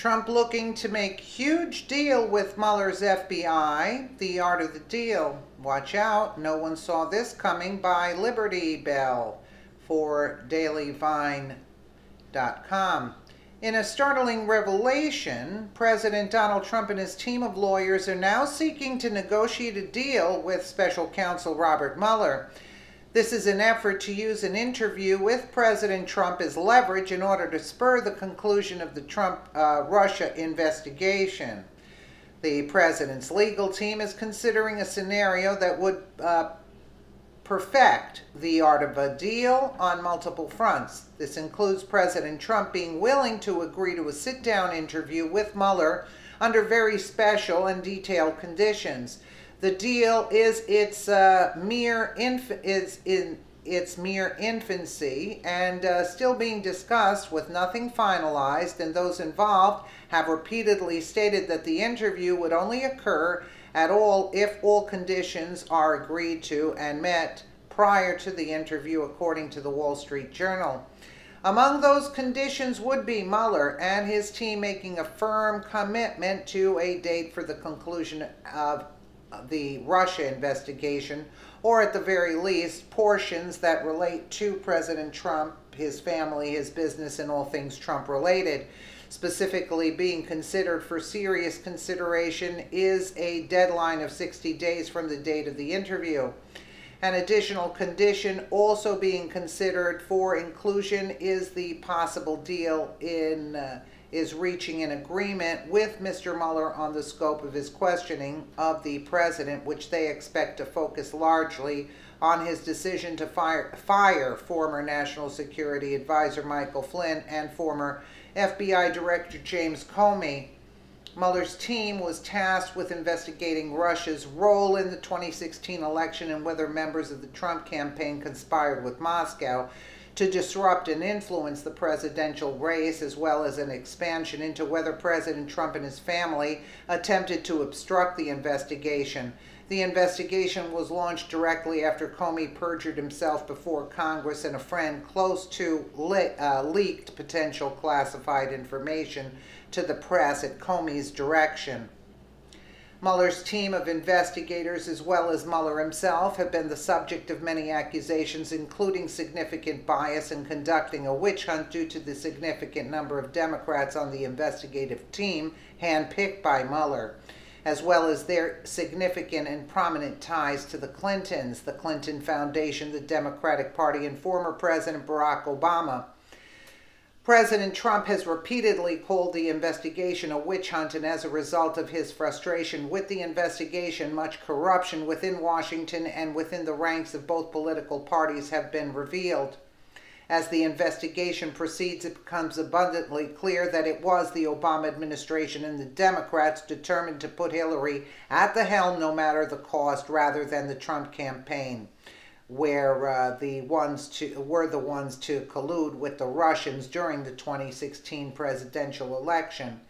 Trump looking to make huge deal with Mueller's FBI. The art of the deal. Watch out. No one saw this coming by Liberty Bell for dailyvine.com. In a startling revelation, President Donald Trump and his team of lawyers are now seeking to negotiate a deal with special counsel Robert Mueller. This is an effort to use an interview with President Trump as leverage in order to spur the conclusion of the Trump-Russia investigation. The president's legal team is considering a scenario that would perfect the art of a deal on multiple fronts. This includes President Trump being willing to agree to a sit-down interview with Mueller under very special and detailed conditions. The deal is in its mere infancy and still being discussed with nothing finalized, and those involved have repeatedly stated that the interview would only occur at all if all conditions are agreed to and met prior to the interview, according to the Wall Street Journal. Among those conditions would be Mueller and his team making a firm commitment to a date for the conclusion of the Russia investigation, or at the very least, portions that relate to President Trump, his family, his business, and all things Trump related. Specifically being considered for serious consideration is a deadline of 60 days from the date of the interview. An additional condition also being considered for inclusion is the possible deal is reaching an agreement with Mr. Mueller on the scope of his questioning of the president, which they expect to focus largely on his decision to fire former National Security Advisor Michael Flynn and former FBI Director James Comey. Mueller's team was tasked with investigating Russia's role in the 2016 election and whether members of the Trump campaign conspired with Moscow to disrupt and influence the presidential race, as well as an expansion into whether President Trump and his family attempted to obstruct the investigation. The investigation was launched directly after Comey perjured himself before Congress and a friend close to leaked potential classified information to the press at Comey's direction. Mueller's team of investigators, as well as Mueller himself, have been the subject of many accusations, including significant bias in conducting a witch hunt due to the significant number of Democrats on the investigative team handpicked by Mueller, as well as their significant and prominent ties to the Clintons, the Clinton Foundation, the Democratic Party, and former President Barack Obama. President Trump has repeatedly called the investigation a witch hunt, and as a result of his frustration with the investigation, much corruption within Washington and within the ranks of both political parties have been revealed. As the investigation proceeds, it becomes abundantly clear that it was the Obama administration and the Democrats determined to put Hillary at the helm no matter the cost, rather than the Trump campaign, where were the ones to collude with the Russians during the 2016 presidential election.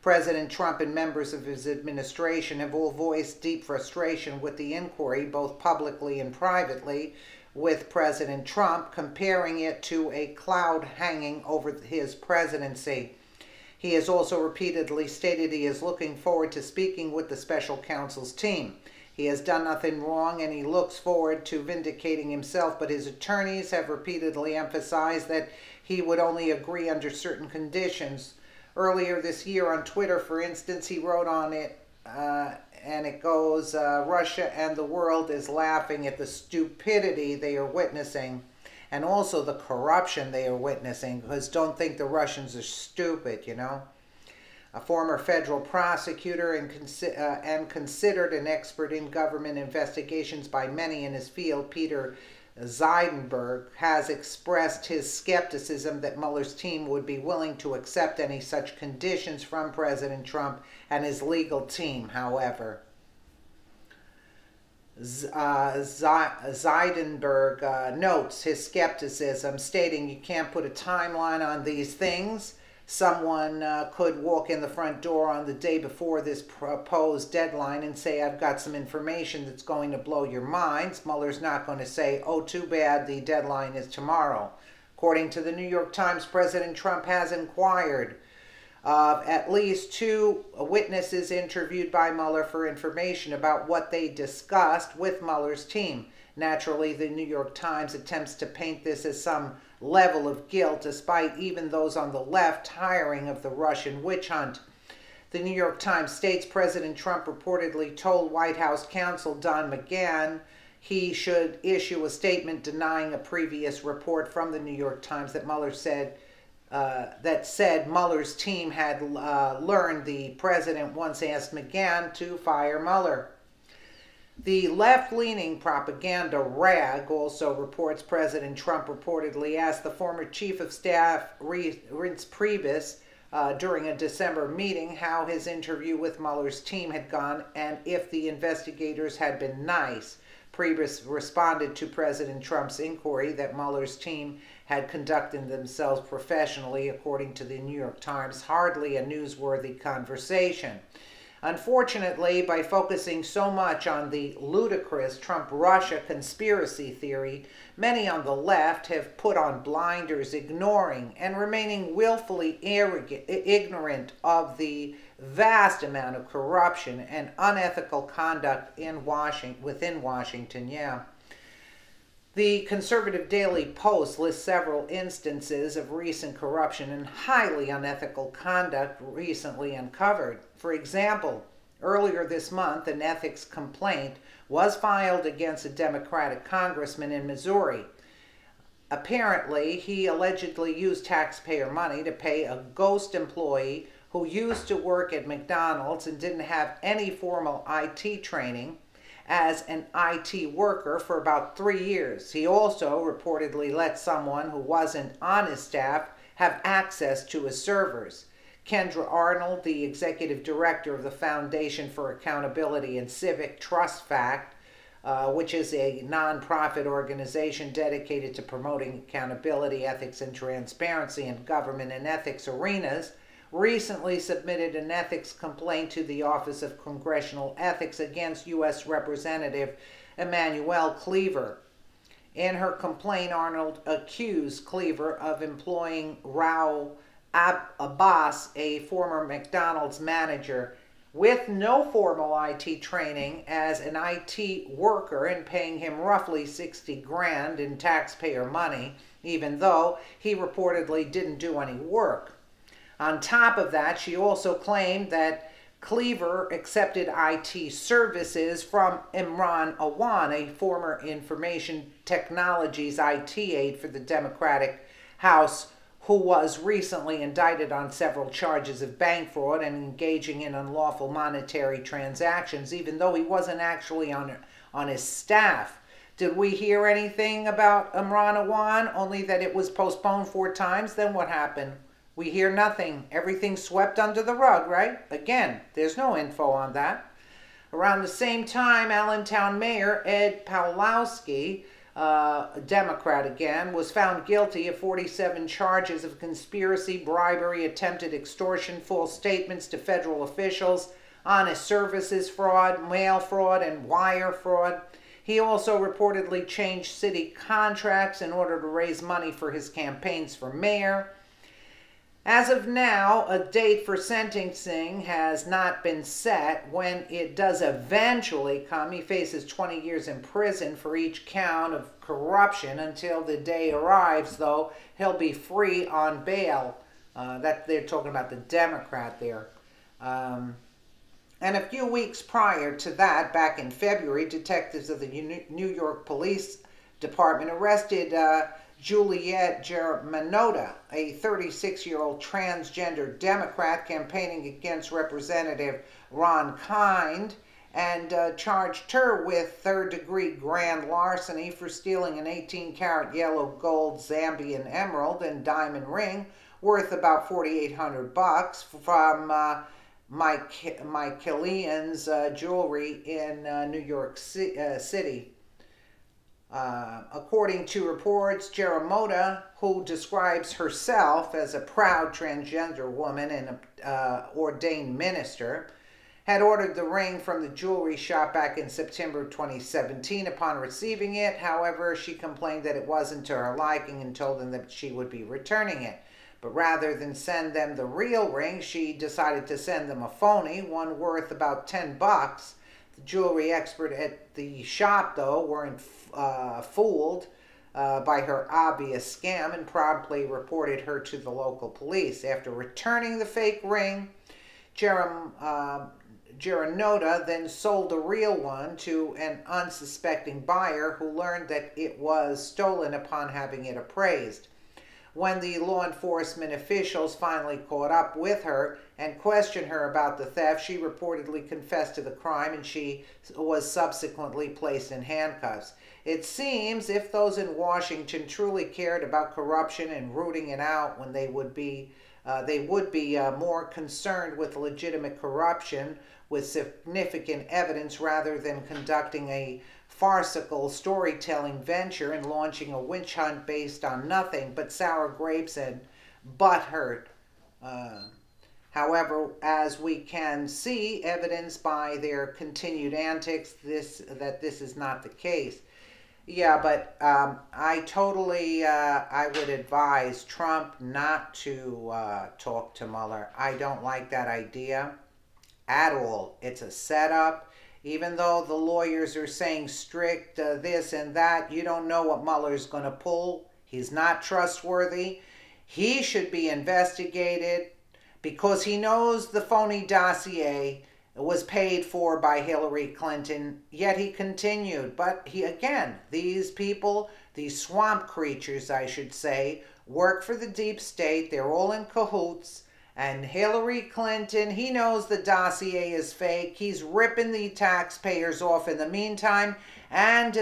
President Trump and members of his administration have all voiced deep frustration with the inquiry, both publicly and privately, with President Trump, comparing it to a cloud hanging over his presidency. He has also repeatedly stated he is looking forward to speaking with the special counsel's team. He has done nothing wrong and he looks forward to vindicating himself, but his attorneys have repeatedly emphasized that he would only agree under certain conditions. Earlier this year on Twitter, for instance, he wrote on it, and it goes, Russia and the world is laughing at the stupidity they are witnessing and also the corruption they are witnessing, because don't think the Russians are stupid, you know. A former federal prosecutor and considered an expert in government investigations by many in his field, Peter Zeidenberg, has expressed his skepticism that Mueller's team would be willing to accept any such conditions from President Trump and his legal team, however. Zeidenberg notes his skepticism, stating you can't put a timeline on these things. Someone could walk in the front door on the day before this proposed deadline and say, I've got some information that's going to blow your minds. Mueller's not going to say, oh, too bad, the deadline is tomorrow. According to the New York Times, President Trump has inquired of at least 2 witnesses interviewed by Mueller for information about what they discussed with Mueller's team. Naturally, the New York Times attempts to paint this as some level of guilt, despite even those on the left tiring of the Russian witch hunt. The New York Times states President Trump reportedly told White House counsel Don McGahn he should issue a statement denying a previous report from the New York Times that said Mueller's team had learned the president once asked McGahn to fire Mueller. The left-leaning propaganda rag also reports President Trump reportedly asked the former chief of staff Reince Priebus during a December meeting how his interview with Mueller's team had gone and if the investigators had been nice. Priebus responded to President Trump's inquiry that Mueller's team had conducted themselves professionally, according to the New York Times, hardly a newsworthy conversation. Unfortunately, by focusing so much on the ludicrous Trump-Russia conspiracy theory, many on the left have put on blinders, ignoring and remaining willfully ignorant of the vast amount of corruption and unethical conduct within Washington. The conservative Daily Post lists several instances of recent corruption and highly unethical conduct recently uncovered. For example, earlier this month, an ethics complaint was filed against a Democratic congressman in Missouri. Apparently, he allegedly used taxpayer money to pay a ghost employee who used to work at McDonald's and didn't have any formal IT training as an IT worker for about 3 years. He also reportedly let someone who wasn't on his staff have access to his servers. Kendra Arnold, the executive director of the Foundation for Accountability and Civic Trust Fact, which is a nonprofit organization dedicated to promoting accountability, ethics, and transparency in government and ethics arenas, recently submitted an ethics complaint to the Office of Congressional Ethics against U.S. Representative Emanuel Cleaver. In her complaint, Arnold accused Cleaver of employing Raul Abbas, a former McDonald's manager, with no formal IT training as an IT worker and paying him roughly $60,000 in taxpayer money, even though he reportedly didn't do any work. On top of that, she also claimed that Cleaver accepted IT services from Imran Awan, a former information technologies IT aide for the Democratic House, who was recently indicted on several charges of bank fraud and engaging in unlawful monetary transactions, even though he wasn't actually on his staff. Did we hear anything about Imran Awan? Only that it was postponed 4 times? Then what happened? We hear nothing. Everything swept under the rug, right? Again, there's no info on that. Around the same time, Allentown Mayor Ed Pawlowski, a Democrat again, was found guilty of 47 charges of conspiracy, bribery, attempted extortion, false statements to federal officials, honest services fraud, mail fraud, and wire fraud. He also reportedly changed city contracts in order to raise money for his campaigns for mayor. As of now, a date for sentencing has not been set. When it does eventually come, he faces 20 years in prison for each count of corruption. Until the day arrives, though, he'll be free on bail. That they're talking about the Democrat there. And a few weeks prior to that, back in February, detectives of the New York Police Department arrested Juliette Germanotta, a 36-year-old transgender Democrat campaigning against Representative Ron Kind, and charged her with third-degree grand larceny for stealing an 18-karat yellow gold Zambian emerald and diamond ring worth about $4,800 from Mike Killian's jewelry in New York City. According to reports, Germanotta, who describes herself as a proud transgender woman and an ordained minister, had ordered the ring from the jewelry shop back in September 2017. Upon receiving it, however, she complained that it wasn't to her liking and told them that she would be returning it. But rather than send them the real ring, she decided to send them a phony, one worth about $10. The jewelry expert at the shop, though, weren't fooled by her obvious scam and promptly reported her to the local police. After returning the fake ring, Geronota then sold the real one to an unsuspecting buyer who learned that it was stolen upon having it appraised. When the law enforcement officials finally caught up with her and questioned her about the theft, she reportedly confessed to the crime and she was subsequently placed in handcuffs. It seems if those in Washington truly cared about corruption and rooting it out, when they would be more concerned with legitimate corruption with significant evidence rather than conducting a farcical storytelling venture and launching a witch hunt based on nothing but sour grapes and butthurt. However, as we can see, evidenced by their continued antics, that this is not the case. Yeah, but I would advise Trump not to talk to Mueller. I don't like that idea at all. It's a setup. Even though the lawyers are saying strict this and that, you don't know what Mueller's going to pull. He's not trustworthy. He should be investigated because he knows the phony dossier was paid for by Hillary Clinton, yet he continued. But these people, these swamp creatures, I should say, work for the deep state. They're all in cahoots. And Hillary Clinton, he knows the dossier is fake. He's ripping the taxpayers off in the meantime and,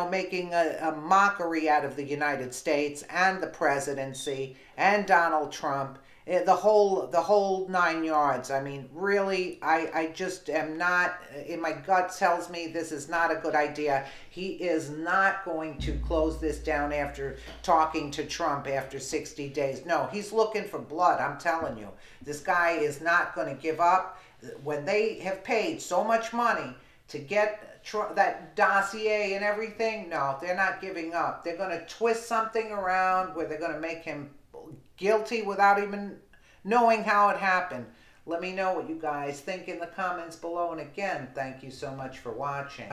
making a mockery out of the United States and the presidency and Donald Trump. The whole 9 yards. I mean, really, I just am not, in my gut tells me this is not a good idea. He is not going to close this down after talking to Trump after 60 days. No, he's looking for blood, I'm telling you. This guy is not going to give up. When they have paid so much money to get that dossier and everything, no, they're not giving up. They're going to twist something around where they're going to make him guilty without even knowing how it happened. Let me know what you guys think in the comments below. And again, thank you so much for watching.